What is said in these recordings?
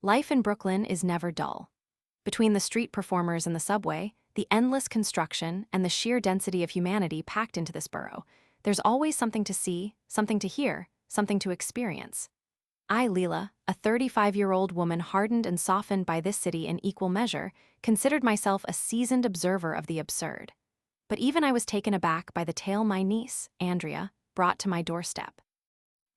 Life in Brooklyn is never dull. Between the street performers and the subway, the endless construction, and the sheer density of humanity packed into this borough, there's always something to see, something to hear, something to experience. I, Lila, a 35-year-old woman hardened and softened by this city in equal measure, considered myself a seasoned observer of the absurd. But even I was taken aback by the tale my niece, Andrea, brought to my doorstep.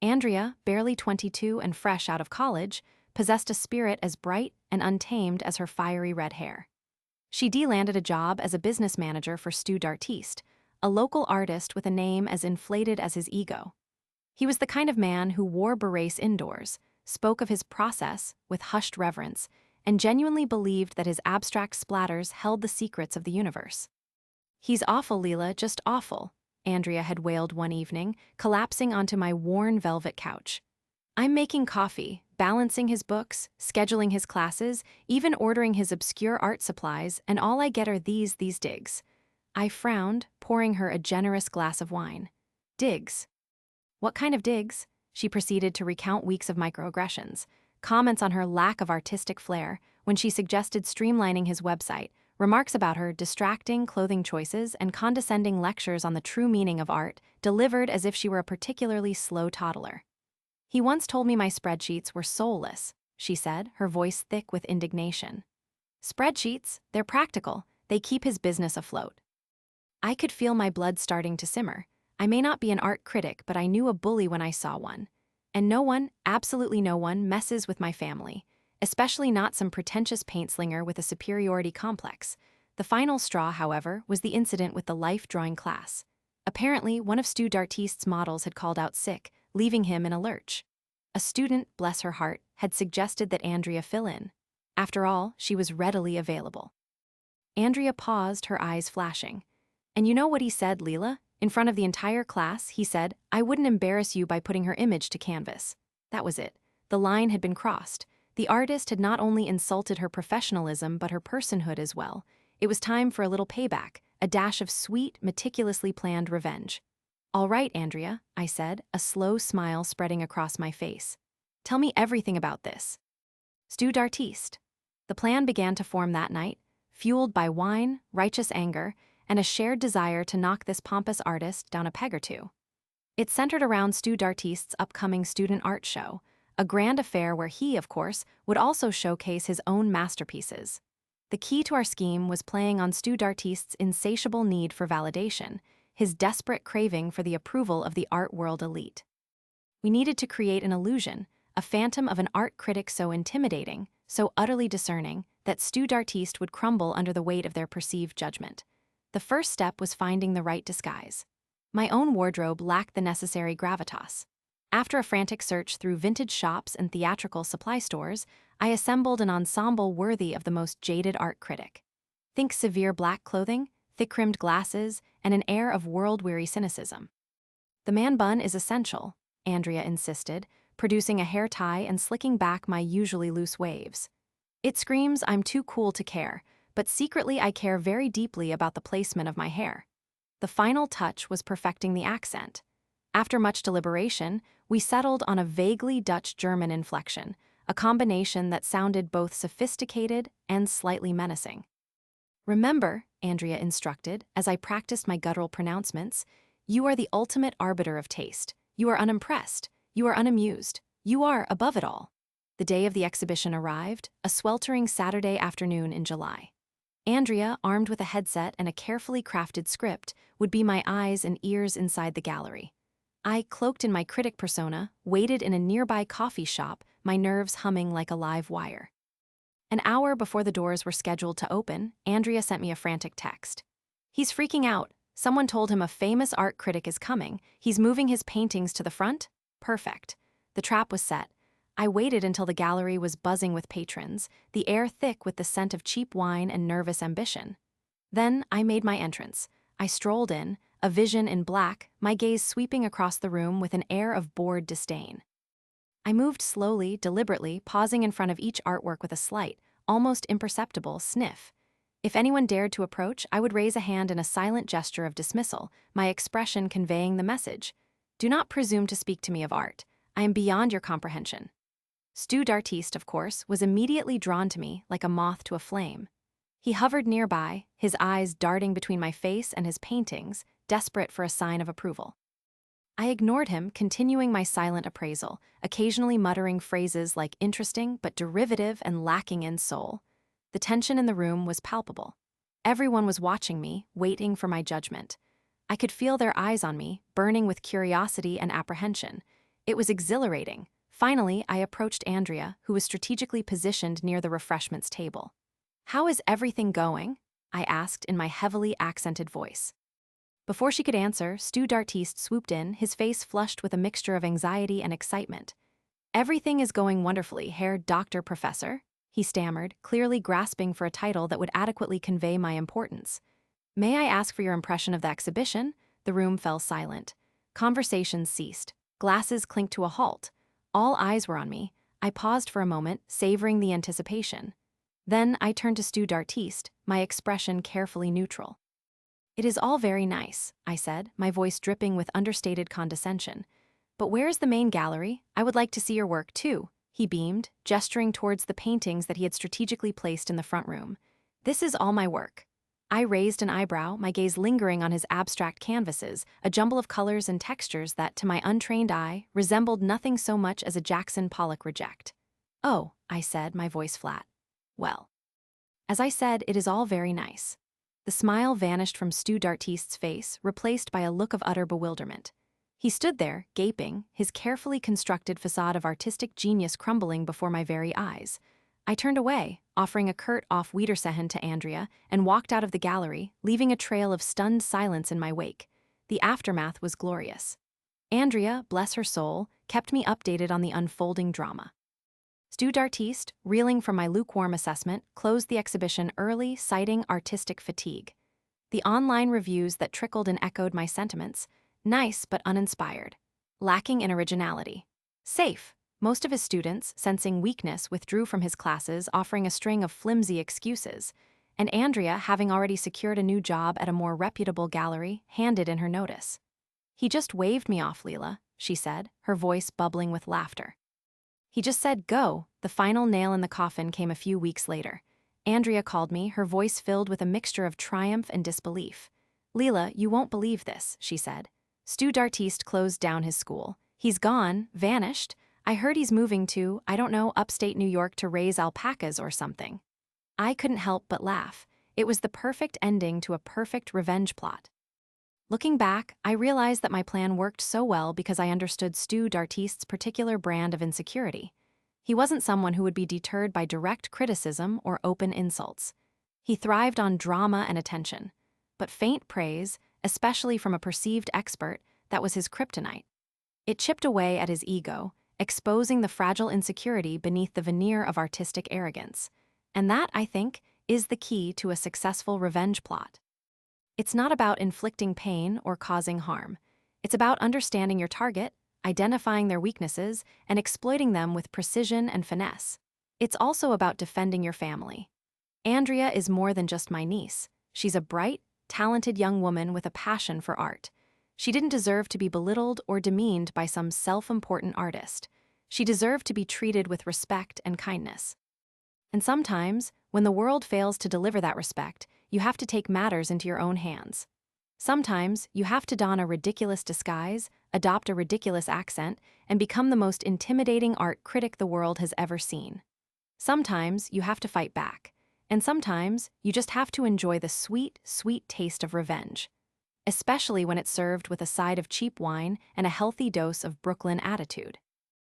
Andrea, barely 22 and fresh out of college, possessed a spirit as bright and untamed as her fiery red hair. She landed a job as a business manager for Stu D'Artiste, a local artist with a name as inflated as his ego. He was the kind of man who wore berets indoors, spoke of his process with hushed reverence, and genuinely believed that his abstract splatters held the secrets of the universe. "He's awful, Lila, just awful," Andrea had wailed one evening, collapsing onto my worn velvet couch. "I'm making coffee, balancing his books, scheduling his classes, even ordering his obscure art supplies, and all I get are these digs." I frowned, pouring her a generous glass of wine. "Digs? What kind of digs?" She proceeded to recount weeks of microaggressions, comments on her lack of artistic flair when she suggested streamlining his website, remarks about her distracting clothing choices, and condescending lectures on the true meaning of art, delivered as if she were a particularly slow toddler. "He once told me my spreadsheets were soulless," she said, her voice thick with indignation. "Spreadsheets? They're practical. They keep his business afloat." I could feel my blood starting to simmer. I may not be an art critic, but I knew a bully when I saw one. And no one, absolutely no one, messes with my family, especially not some pretentious paint slinger with a superiority complex. The final straw, however, was the incident with the life drawing class. Apparently, one of Stu D'Artiste's models had called out sick, leaving him in a lurch. A student, bless her heart, had suggested that Andrea fill in. After all, she was readily available. Andrea paused, her eyes flashing. "And you know what he said, Lila? In front of the entire class, he said, 'I wouldn't embarrass you by putting her image to canvas.' That was it. The line had been crossed. The artist had not only insulted her professionalism but her personhood as well. It was time for a little payback, a dash of sweet, meticulously planned revenge. "All right, Andrea," I said, a slow smile spreading across my face. "Tell me everything about this." Stu D'Artiste. The plan began to form that night, fueled by wine, righteous anger, and a shared desire to knock this pompous artist down a peg or two. It centered around Stu D'Artiste's upcoming student art show, a grand affair where he, of course, would also showcase his own masterpieces. The key to our scheme was playing on Stu D'Artiste's insatiable need for validation, his desperate craving for the approval of the art world elite. We needed to create an illusion, a phantom of an art critic so intimidating, so utterly discerning, that Stu D'Artiste would crumble under the weight of their perceived judgment. The first step was finding the right disguise. My own wardrobe lacked the necessary gravitas. After a frantic search through vintage shops and theatrical supply stores, I assembled an ensemble worthy of the most jaded art critic. Think severe black clothing, thick-rimmed glasses, and an air of world-weary cynicism. "The man bun is essential," Andrea insisted, producing a hair tie and slicking back my usually loose waves. "It screams I'm too cool to care, but secretly I care very deeply about the placement of my hair." The final touch was perfecting the accent. After much deliberation, we settled on a vaguely Dutch-German inflection, a combination that sounded both sophisticated and slightly menacing. "Remember," Andrea instructed, as I practiced my guttural pronouncements, "you are the ultimate arbiter of taste. You are unimpressed. You are unamused. You are, above it all." The day of the exhibition arrived, a sweltering Saturday afternoon in July. Andrea, armed with a headset and a carefully crafted script, would be my eyes and ears inside the gallery. I, cloaked in my critic persona, waited in a nearby coffee shop, my nerves humming like a live wire. An hour before the doors were scheduled to open, Andrea sent me a frantic text. "He's freaking out. Someone told him a famous art critic is coming. He's moving his paintings to the front?" Perfect. The trap was set. I waited until the gallery was buzzing with patrons, the air thick with the scent of cheap wine and nervous ambition. Then I made my entrance. I strolled in, a vision in black, my gaze sweeping across the room with an air of bored disdain. I moved slowly, deliberately, pausing in front of each artwork with a slight, almost imperceptible, sniff. If anyone dared to approach, I would raise a hand in a silent gesture of dismissal, my expression conveying the message: "Do not presume to speak to me of art. I am beyond your comprehension." Stu D'Artiste, of course, was immediately drawn to me like a moth to a flame. He hovered nearby, his eyes darting between my face and his paintings, desperate for a sign of approval. I ignored him, continuing my silent appraisal, occasionally muttering phrases like interesting but derivative and lacking in soul. The tension in the room was palpable. Everyone was watching me, waiting for my judgment. I could feel their eyes on me, burning with curiosity and apprehension. It was exhilarating. Finally, I approached Andrea, who was strategically positioned near the refreshments table. "How is everything going?" I asked in my heavily accented voice. Before she could answer, Stu D'Artiste swooped in, his face flushed with a mixture of anxiety and excitement. "Everything is going wonderfully, Herr Dr. Professor," he stammered, clearly grasping for a title that would adequately convey my importance. "May I ask for your impression of the exhibition?" The room fell silent. Conversations ceased. Glasses clinked to a halt. All eyes were on me. I paused for a moment, savoring the anticipation. Then I turned to Stu D'Artiste, my expression carefully neutral. "It is all very nice," I said, my voice dripping with understated condescension. "But where is the main gallery? I would like to see your work, too," he beamed, gesturing towards the paintings that he had strategically placed in the front room. "This is all my work." I raised an eyebrow, my gaze lingering on his abstract canvases, a jumble of colors and textures that, to my untrained eye, resembled nothing so much as a Jackson Pollock reject. "Oh," I said, my voice flat. "Well. As I said, it is all very nice." The smile vanished from Stu D'Artiste's face, replaced by a look of utter bewilderment. He stood there, gaping, his carefully constructed facade of artistic genius crumbling before my very eyes. I turned away, offering a curt Auf Wiedersehen to Andrea, and walked out of the gallery, leaving a trail of stunned silence in my wake. The aftermath was glorious. Andrea, bless her soul, kept me updated on the unfolding drama. Stu D'Artiste, reeling from my lukewarm assessment, closed the exhibition early, citing artistic fatigue. The online reviews that trickled in echoed my sentiments: nice but uninspired. Lacking in originality. Safe. Most of his students, sensing weakness, withdrew from his classes, offering a string of flimsy excuses. And Andrea, having already secured a new job at a more reputable gallery, handed in her notice. "He just waved me off, Lila," she said, her voice bubbling with laughter. "He just said go." The final nail in the coffin came a few weeks later. Andrea called me, her voice filled with a mixture of triumph and disbelief. "Lila, you won't believe this," she said. "Stu D'Artiste closed down his school. He's gone, vanished. I heard he's moving to, I don't know, upstate New York to raise alpacas or something." I couldn't help but laugh. It was the perfect ending to a perfect revenge plot. Looking back, I realized that my plan worked so well because I understood Stu D'Artiste's particular brand of insecurity. He wasn't someone who would be deterred by direct criticism or open insults. He thrived on drama and attention. But faint praise, especially from a perceived expert, that was his kryptonite. It chipped away at his ego, exposing the fragile insecurity beneath the veneer of artistic arrogance. And that, I think, is the key to a successful revenge plot. It's not about inflicting pain or causing harm. It's about understanding your target, identifying their weaknesses, and exploiting them with precision and finesse. It's also about defending your family. Andrea is more than just my niece. She's a bright, talented young woman with a passion for art. She didn't deserve to be belittled or demeaned by some self-important artist. She deserved to be treated with respect and kindness. And sometimes, when the world fails to deliver that respect, you have to take matters into your own hands. Sometimes, you have to don a ridiculous disguise, adopt a ridiculous accent, and become the most intimidating art critic the world has ever seen. Sometimes, you have to fight back. And sometimes, you just have to enjoy the sweet, sweet taste of revenge. Especially when it's served with a side of cheap wine and a healthy dose of Brooklyn attitude.